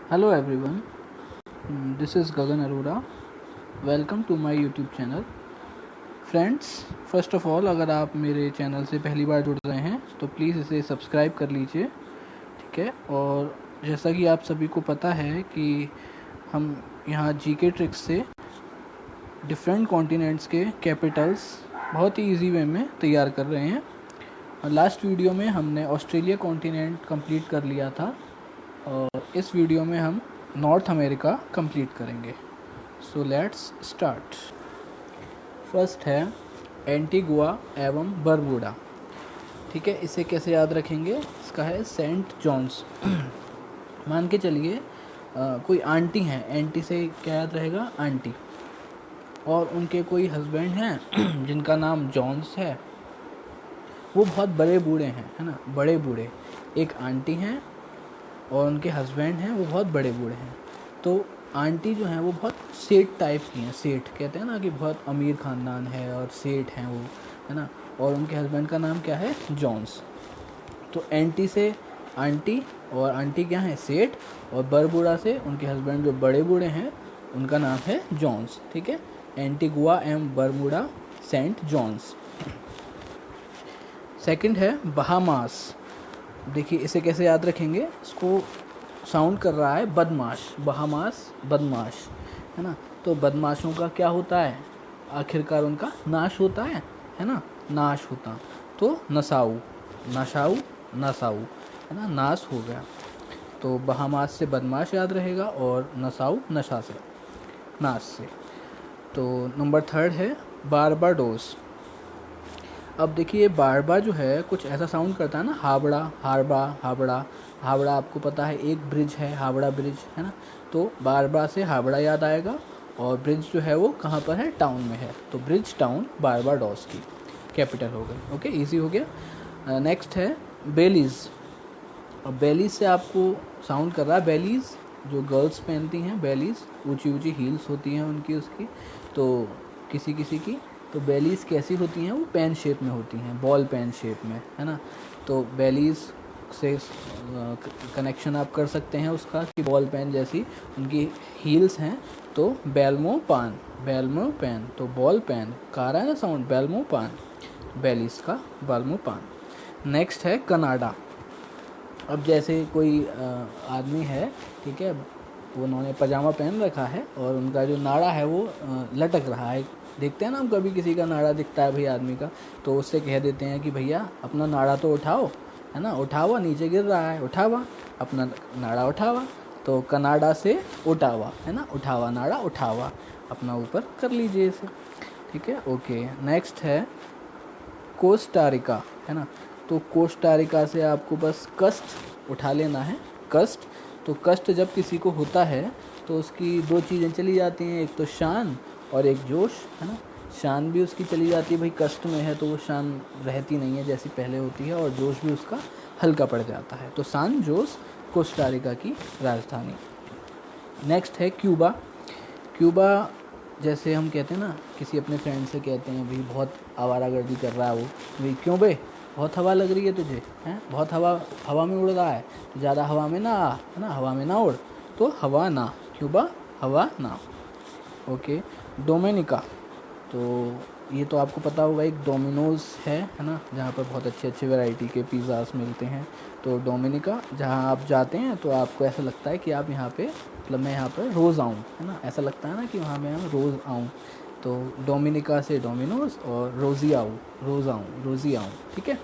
Hello everyone, this is Gagan Arora. Welcome to my YouTube channel. Friends, first of all अगर आप मेरे channel से पहली बार जुड़ रहे हैं तो प्लीज़ इसे सब्सक्राइब कर लीजिए, ठीक है. और जैसा कि आप सभी को पता है कि हम यहाँ जीके ट्रिक्स से डिफरेंट कॉन्टिनेंट्स के कैपिटल्स बहुत ही इजी वे में तैयार कर रहे हैं. लास्ट वीडियो में हमने ऑस्ट्रेलिया कॉन्टिनेंट कंप्लीट कर लिया था और इस वीडियो में हम नॉर्थ अमेरिका कंप्लीट करेंगे. So let's start. फर्स्ट है एंटीगुआ एवं बरबूडा. ठीक है, इसे कैसे याद रखेंगे? इसका है सेंट जॉन्स. मान के चलिए कोई आंटी हैं, एंटी से क्या याद रहेगा? आंटी. और उनके कोई हस्बैंड हैं जिनका नाम जॉन्स है. वो बहुत बड़े बूढ़े हैं, है ना, बड़े बूढ़े. एक आंटी हैं और उनके हस्बैंड हैं, वो बहुत बड़े बूढ़े हैं. तो आंटी जो हैं वो बहुत सेठ टाइप की हैं. सेठ कहते हैं ना कि बहुत अमीर ख़ानदान है और सेठ हैं वो, है ना. और उनके हस्बैंड का नाम क्या है? जॉन्स. तो एंटी से आंटी, और आंटी क्या है? सेठ. और बरबूढ़ा से उनके हस्बैंड जो बड़े बूढ़े हैं उनका नाम है जॉन्स. ठीक है, Antigua and Barbuda, Saint John's. Second है बहामास. देखिए इसे कैसे याद रखेंगे? इसको साउंड कर रहा है बदमाश. बहामास, बदमाश, है ना. तो बदमाशों का क्या होता है? आखिरकार उनका नाश होता है ना, नाश होता. तो नसाऊ, नशाऊ, नसाऊ, है ना, नाश हो गया. तो बहामास से बदमाश याद रहेगा और नसाऊ नशा से, नाश से. तो नंबर थर्ड है बारबाडोस. अब देखिए बारबा जो है कुछ ऐसा साउंड करता है ना, हावड़ा, हारबा, हावड़ा. हावड़ा आपको पता है एक ब्रिज है, हावड़ा ब्रिज, है ना. तो बारबा से हावड़ा याद आएगा और ब्रिज जो है वो कहाँ पर है? टाउन में है. तो ब्रिज टाउन बारबाडोस की कैपिटल हो गई. ओके, इजी हो गया. नेक्स्ट है बेलीज़. और बेलीज़ से आपको साउंड कर रहा है बेलीज़, जो गर्ल्स पहनती हैं बेलीज़, ऊंची ऊंची हील्स होती हैं उनकी, उसकी. तो किसी किसी की. तो बेलीज़ कैसी होती हैं? वो पेन शेप में होती हैं, बॉल पेन शेप में, है ना. तो बेलीज़ से कनेक्शन आप कर सकते हैं उसका कि बॉल पेन जैसी उनकी हील्स हैं. तो बेल्मो पान, बेल्मो पेन, तो बॉल पेन का रहा है ना साउंड, बेल्मो पान, बेलीज़ का बेल्मो पान. नेक्स्ट है कनाडा. अब जैसे कोई आदमी है, ठीक है, उन्होंने पजामा पहन रखा है और उनका जो नाड़ा है वो लटक रहा है. देखते हैं ना हम, कभी किसी का नाड़ा दिखता है भाई आदमी का, तो उससे कह देते हैं कि भैया अपना नाड़ा तो उठाओ, है ना, उठावा, नीचे गिर रहा है, उठावा, अपना नाड़ा उठावा. तो कनाडा से उठावा, है ना, उठावा, नाड़ा उठावा, अपना ऊपर कर लीजिए इसे. ठीक है, ओके. नेक्स्ट है कोस्टारिका, है ना. तो कोस्टारिका से आपको बस कष्ट उठा लेना है, कष्ट. तो कष्ट जब किसी को होता है तो उसकी दो चीज़ें चली जाती हैं, एक तो शान और एक जोश, है ना. शान भी उसकी चली जाती है, भाई कष्ट में है तो वो शान रहती नहीं है जैसी पहले होती है, और जोश भी उसका हल्का पड़ जाता है. तो शान जोश कोस्टारिका की राजधानी. नेक्स्ट है क्यूबा. क्यूबा जैसे हम कहते हैं ना, किसी अपने फ्रेंड से कहते हैं भाई बहुत आवारागर्दी कर रहा है वो, भाई क्यों बे, बहुत हवा लग रही है तुझे, हैं, बहुत हवा हवा में उड़ रहा है, तो ज़्यादा हवा में ना आ, है ना, हवा में ना उड़. तो हवा ना, क्यूबा हवा ना. ओके. डोमिनिका. तो ये तो आपको पता होगा, एक डोमिनोज़ है ना, जहाँ पर बहुत अच्छे अच्छे वैरायटी के पिज़्ज़ास मिलते हैं. तो डोमिनिका, जहाँ आप जाते हैं तो आपको ऐसा लगता है कि आप यहाँ पे, मतलब मैं यहाँ पर रोज़ आऊँ, है ना, ऐसा लगता है ना कि वहाँ मैं रोज़ आऊँ. तो डोमिनिका से डोमिनोज़ और रोज़ी आऊँ, रोज़ आऊँ, रोज़ी आऊँ. ठीक है.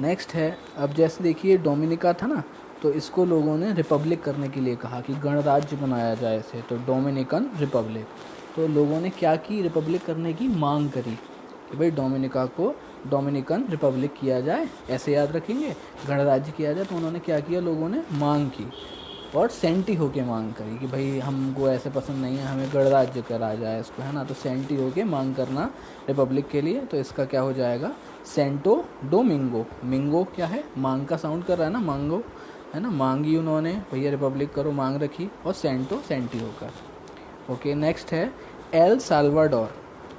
नेक्स्ट है, अब जैसे देखिए डोमिनिका था ना, तो इसको लोगों ने रिपब्लिक करने के लिए कहा कि गणराज्य बनाया जाए इसे, तो डोमिनिकन रिपब्लिक. तो लोगों ने क्या की? रिपब्लिक करने की मांग करी कि भाई डोमिनिका को डोमिनिकन रिपब्लिक किया जाए, ऐसे याद रखेंगे, गणराज्य किया जाए. तो उन्होंने क्या किया? लोगों ने मांग की और सेंटी होके मांग करी कि भाई हमको ऐसे पसंद नहीं है, हमें गणराज्य करा जाए इसको, है ना. तो सेंटी होके मांग करना रिपब्लिक के लिए. तो इसका क्या हो जाएगा? Santo Domingo. मिंगो क्या है? मांग का साउंड कर रहा है ना, मांगो, है ना, मांगी उन्होंने, भैया रिपब्लिक करो, मांग रखी, और सेंटो सेंटी होकर. ओके. नेक्स्ट है एल साल्वाडोर.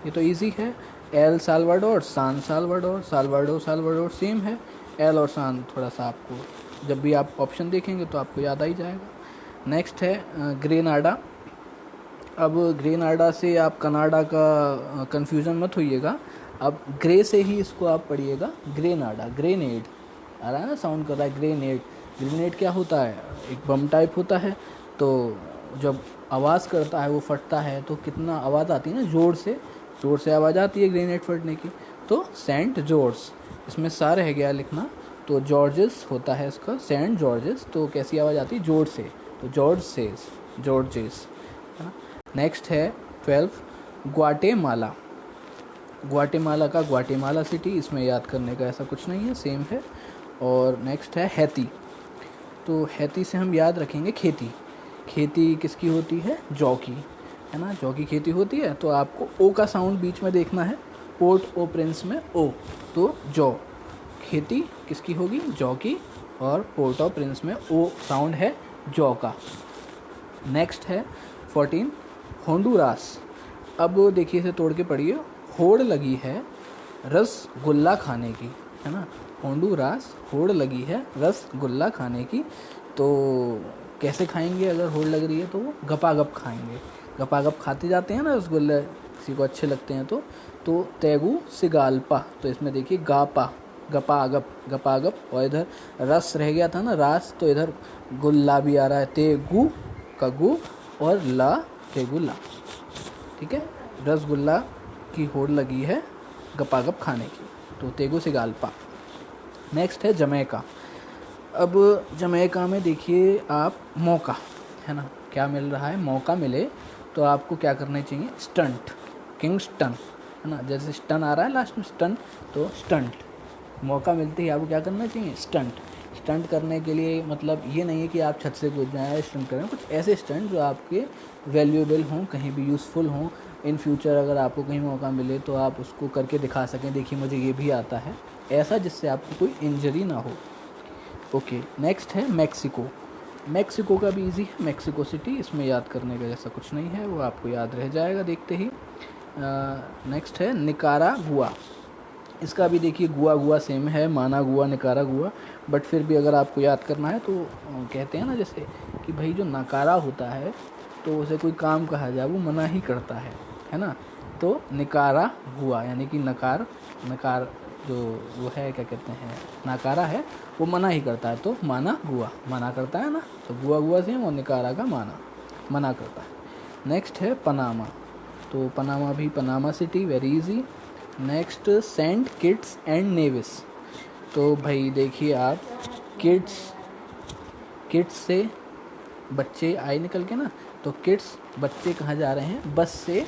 ये तो इजी है. एल साल्वाडोर, सान साल्वाडोर, साल्वाडोर सेम है. एल और सान थोड़ा सा आपको, जब भी आप ऑप्शन देखेंगे तो आपको याद आ ही जाएगा. नेक्स्ट है ग्रेनाडा। अब ग्रेनाडा से आप कनाडा का कंफ्यूजन मत होइएगा, अब ग्रे से ही इसको आप पढ़िएगा, ग्रेनाडा। ग्रेनेड आ रहा है ना, साउंड कर रहा है ग्रेनेड। ग्रेनेड क्या होता है, एक बम टाइप होता है, तो जब आवाज़ करता है वो फटता है तो कितना आवाज़ आती है ना, ज़ोर से आवाज़ आती है ग्रेनेड फटने की। तो सेंट जॉर्ज, इसमें सा रह गया लिखना, तो जॉर्जेस होता है इसका, सेंट जॉर्जेस, तो कैसी आवाज़ आती है, जोर से, तो जॉर्ज सेज, जॉर्जेस। नेक्स्ट है 12 ग्वाटेमाला। ग्वाटेमाला का ग्वाटेमाला सिटी, इसमें याद करने का ऐसा कुछ नहीं है, सेम है। और नेक्स्ट है हैती। तो हैती से हम याद रखेंगे खेती। खेती किसकी होती है, जौ की, है ना, जौ की खेती होती है। तो आपको ओ का साउंड बीच में देखना है, पोर्ट ओ प्रिंस में ओ, तो जौ। खेती किसकी होगी, जौ की, और पोर्ट ऑफ प्रिंस में ओ साउंड है जौ का। नेक्स्ट है 14 होंडुरास। अब देखिए इसे तोड़ के पढ़िए, होड़ लगी है रसगुल्ला खाने की, है ना, होंडुरास, होड़ लगी है रसगुल्ला खाने की। तो कैसे खाएंगे, अगर होड़ लग रही है तो वो गपागप खाएंगे, गपागप खाते जाते हैं ना रसगुल्ले, किसी को अच्छे लगते हैं तो तेगु सिगाल्पा, तो इसमें देखिए गापा, गपागप, गपागप, और इधर रस रह गया था ना, रास, तो इधर गुल्ला भी आ रहा है, तेगु का गु और ला, तेगुल्ला, ठीक है। रसगुल्ला की होड़ लगी है गपागप खाने की, तो तेगु सिगाल्पा। नेक्स्ट है जमैका। अब जमैका में देखिए आप मौका, है ना, क्या मिल रहा है, मौका मिले तो आपको क्या करना चाहिए, स्टंट, किंग स्टन, है ना, जैसे स्टन आ रहा है लास्ट में, स्टन, तो स्टंट, मौका मिलते ही आपको क्या करना चाहिए, स्टंट। स्टंट करने के लिए मतलब ये नहीं है कि आप छत से कूद जाएं, स्टंट करें, कुछ ऐसे स्टंट जो आपके वैल्यूएबल हों, कहीं भी यूज़फुल हों, इन फ्यूचर अगर आपको कहीं मौका मिले तो आप उसको करके दिखा सकें, देखिए मुझे ये भी आता है, ऐसा जिससे आपको कोई इंजरी ना हो। ओके, नेक्स्ट है मैक्सिको। मैक्सिको का भी इजी है, मैक्सिको सिटी, इसमें याद करने का जैसा कुछ नहीं है, वो आपको याद रह जाएगा देखते ही। नेक्स्ट है निकारागुआ। इसका भी देखिए गुआ गुआ सेम है, माना गुआ, निकारागुआ, बट फिर भी अगर आपको याद करना है तो कहते हैं ना जैसे कि भाई जो नकारा होता है तो उसे कोई काम कहा जाए वो मना ही करता है ना, तो निकारागुआ यानी कि नकार, नकार जो वो है क्या कहते हैं, नकारा है, वो मना ही करता है, तो माना गुआ, मना करता है ना, तो गुआ गुआ सेम, और निकारा का माना, मना करता है। नेक्स्ट है पनामा। तो पनामा भी, Panama City, very easy. Next Saint Kitts and Nevis. तो भाई देखिए आप, किड्स से बच्चे आए निकल के ना, तो किड्स बच्चे कहाँ जा रहे हैं, बस से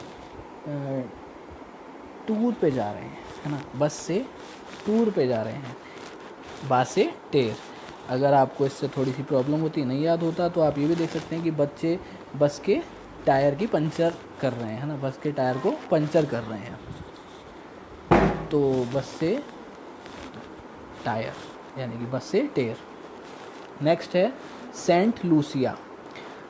टूर पे जा रहे हैं, है ना, बस से टूर पे जा रहे हैं, बासे टेर। अगर आपको इससे थोड़ी सी प्रॉब्लम होती, नहीं याद होता, तो आप ये भी देख सकते हैं कि बच्चे बस के टायर की पंचर कर रहे हैं, है ना, बस के टायर को पंचर कर रहे हैं, तो बस से टायर यानी कि बस से टेर। नेक्स्ट है सेंट लूसिया।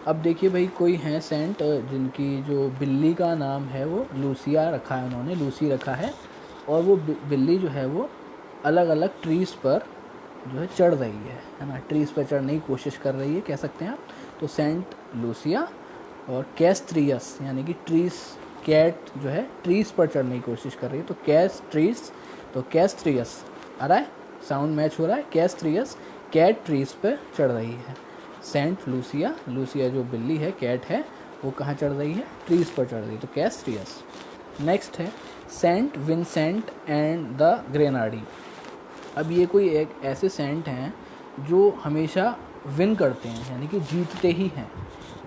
अब देखिए भाई कोई हैं सेंट जिनकी जो बिल्ली का नाम है वो लूसिया रखा है, उन्होंने लूसी रखा है, और वो बिल्ली जो है वो अलग अलग ट्रीज़ पर जो है चढ़ रही है ना, ट्रीज़ पर चढ़ने की कोशिश कर रही है, कह सकते हैं आप। तो सेंट लूसिया और कैस्ट्रियस यानी कि ट्रीज़, कैट जो है ट्रीज़ पर चढ़ने की कोशिश कर रही है, तो कैस्ट्रीज, तो कैस्ट्रियस आ रहा है, साउंड मैच हो रहा है, कैस्ट्रियस कैट ट्रीज़ पर चढ़ रही है। सेंट लूसिया, लूसिया जो बिल्ली है, कैट है, वो कहाँ चढ़ रही है, ट्रीज़ पर चढ़ रही है, तो कैस्ट्रियस। नेक्स्ट है सेंट विंसेंट एंड द ग्रेनाडी। अब ये कोई एक ऐसे सेंट हैं जो हमेशा विन करते हैं यानी कि जीतते ही हैं,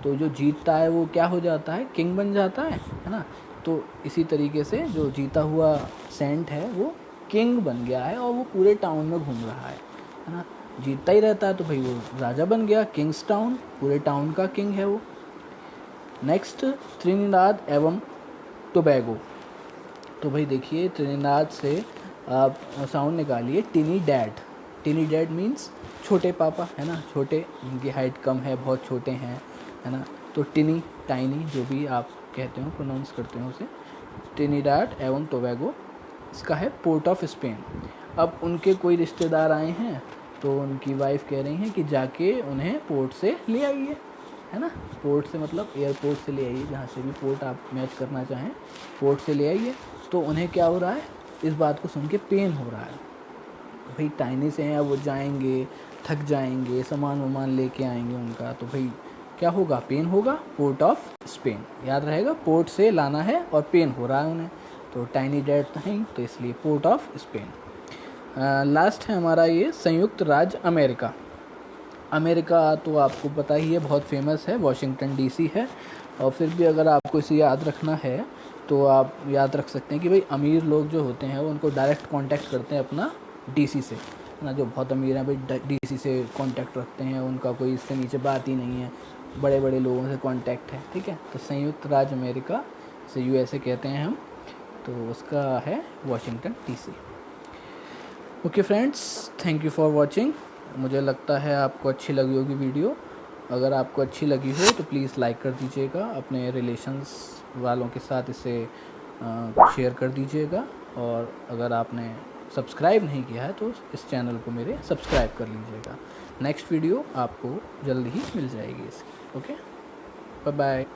तो जो जीतता है वो क्या हो जाता है, किंग बन जाता है ना, तो इसी तरीके से जो जीता हुआ सेंट है वो किंग बन गया है और वो पूरे टाउन में घूम रहा है ना, जीतता ही रहता है, तो भाई वो राजा बन गया, किंग्स टाउन, पूरे टाउन का किंग है वो। नेक्स्ट त्रिनिदाद एवं टोबैगो। तो भाई देखिए त्रिनिदाद से आप साउंड निकालिए टिनी डैड। टिनी डैड मीन्स छोटे पापा, है ना, छोटे, उनकी हाइट कम है, बहुत छोटे हैं, है ना, तो टिनी, टाइनी, जो भी आप कहते हो, प्रोनाउंस करते हो उसे, ट्रिनिडाड एवं टोबैगो, इसका है पोर्ट ऑफ स्पेन। अब उनके कोई रिश्तेदार आए हैं तो उनकी वाइफ कह रही हैं कि जाके उन्हें पोर्ट से ले आइए, है ना। पोर्ट से मतलब एयरपोर्ट से ले आइए, जहाँ से भी पोर्ट आप मैच करना चाहें पोर्ट से ले आइए। तो उन्हें क्या हो रहा है, इस बात को सुन के पेन हो रहा है। भाई टाइनी से हैं, वो जाएंगे, थक जाएंगे, सामान वामान लेके आएंगे उनका, तो भाई क्या होगा, पेन होगा। पोर्ट ऑफ स्पेन, याद रहेगा, पोर्ट से लाना है और पेन हो रहा है उन्हें, तो टाइनी डैड नहीं, तो इसलिए पोर्ट ऑफ स्पेन। लास्ट है हमारा ये संयुक्त राज्य अमेरिका। अमेरिका तो आपको पता ही है, बहुत फेमस है, वॉशिंगटन डीसी है। और फिर भी अगर आपको इसे याद रखना है तो आप याद रख सकते हैं कि भाई अमीर लोग जो होते हैं वो उनको डायरेक्ट कांटेक्ट करते हैं अपना डीसी से, है ना। जो बहुत अमीर हैं भाई डीसी से कांटेक्ट रखते हैं, उनका कोई इससे नीचे बात ही नहीं है, बड़े बड़े लोगों से कांटेक्ट है, ठीक है। तो संयुक्त राज्य अमेरिका से यूएसए कहते हैं हम, तो उसका है Washington DC. Okay friends, thank you for watching. मुझे लगता है आपको अच्छी लगी होगी वीडियो। अगर आपको अच्छी लगी हो तो प्लीज़ लाइक कर दीजिएगा, अपने रिलेशंस वालों के साथ इसे शेयर कर दीजिएगा। और अगर आपने सब्सक्राइब नहीं किया है तो इस चैनल को मेरे सब्सक्राइब कर लीजिएगा। नेक्स्ट वीडियो आपको जल्द ही मिल जाएगी इसकी। Okay, bye bye.